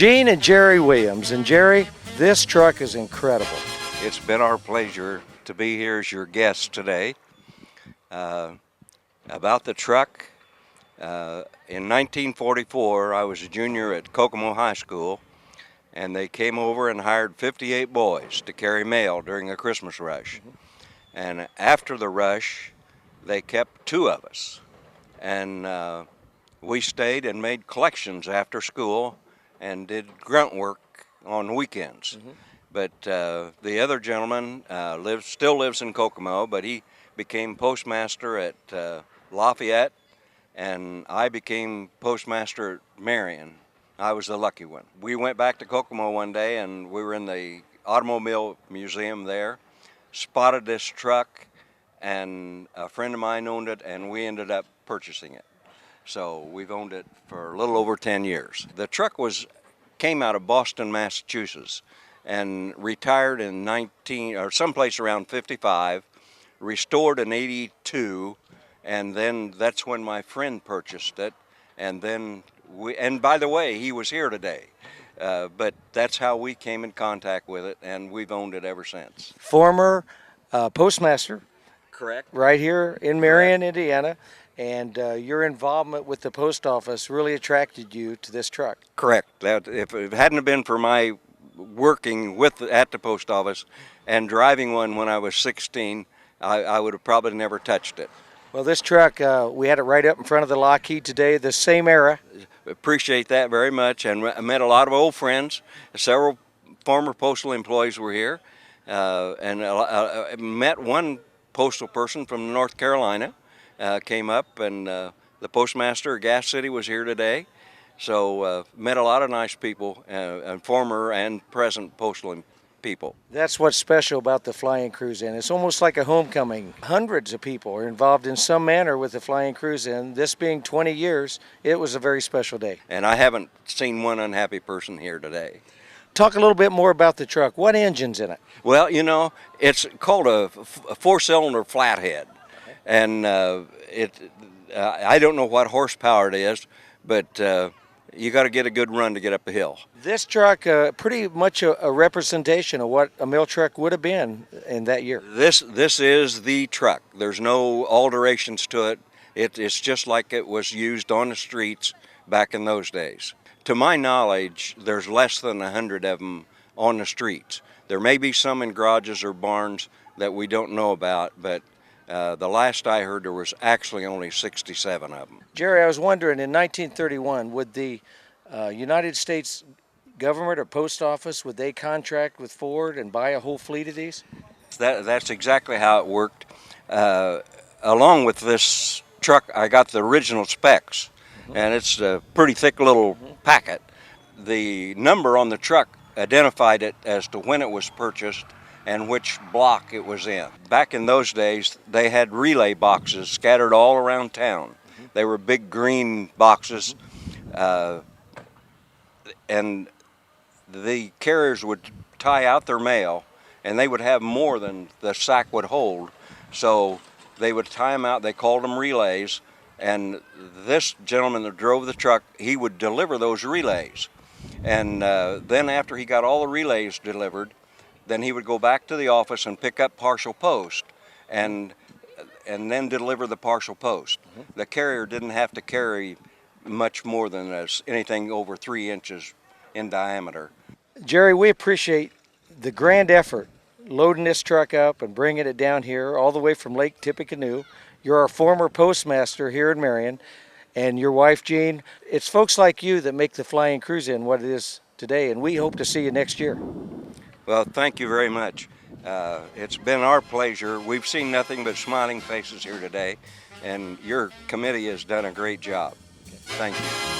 Gene and Jerry Williams. And Jerry, this truck is incredible. It's been our pleasure to be here as your guest today. About the truck, in 1944, I was a junior at Kokomo High School, and they came over and hired 58 boys to carry mail during the Christmas rush. And after the rush, they kept 2 of us. And we stayed and made collections after school and did grunt work on weekends. But the other gentleman still lives in Kokomo, but he became postmaster at Lafayette, and I became postmaster at Marion. I was the lucky one. We went back to Kokomo one day, and we were in the automobile museum there, spotted this truck, and a friend of mine owned it, and we ended up purchasing it. So we've owned it for a little over 10 years. The truck came out of Boston, Massachusetts, and retired in someplace around 55, restored in 82, and then that's when my friend purchased it. And then and by the way, he was here today, but that's how we came in contact with it, and we've owned it ever since. Former postmaster. Correct. Right here in Marion, Indiana, and your involvement with the post office really attracted you to this truck. Correct. If it hadn't been for my working at the post office and driving one when I was 16, I would have probably never touched it. Well, this truck, we had it right up in front of the Lockheed today, the same era. Appreciate that very much, and I met a lot of old friends. Several former postal employees were here, and I met one postal person from North Carolina, came up, and the postmaster of Gas City was here today. So met a lot of nice people, and former and present postal people. That's what's special about the FlyInCruiseIn. It's almost like a homecoming. Hundreds of people are involved in some manner with the FlyInCruiseIn. This being 20 years, it was a very special day. And I haven't seen one unhappy person here today. Talk a little bit more about the truck. What engine's in it? Well, it's called a 4-cylinder flathead, and I don't know what horsepower it is, but you got to get a good run to get up the hill. This truck, pretty much a representation of what a mill truck would have been in that year. This is the truck. There's no alterations to it. It's just like it was used on the streets back in those days. To my knowledge, there's less than 100 of them on the streets. There may be some in garages or barns that we don't know about, but the last I heard, there was actually only 67 of them. Jerry, I was wondering, in 1931, would the United States government or post office, would they contract with Ford and buy a whole fleet of these? That's exactly how it worked. Along with this truck, I got the original specs, and it's a pretty thick little packet. The number on the truck identified it as to when it was purchased and which block it was in. Back in those days, they had relay boxes scattered all around town. They were big green boxes, and the carriers would tie out their mail, and they would have more than the sack would hold. So they would tie them out. They called them relays, and this gentleman that drove the truck, he would deliver those relays. And then after he got all the relays delivered, then he would go back to the office and pick up partial post and then deliver the partial post. The carrier didn't have to carry much more than anything over 3 inches in diameter. Jerry, we appreciate the grand effort loading this truck up and bringing it down here all the way from Lake Tippecanoe. You're our former postmaster here in Marion, and your wife, Jean. It's folks like you that make the FlyInCruiseIn what it is today, and we hope to see you next year. Well, thank you very much. It's been our pleasure. We've seen nothing but smiling faces here today, and your committee has done a great job. Thank you.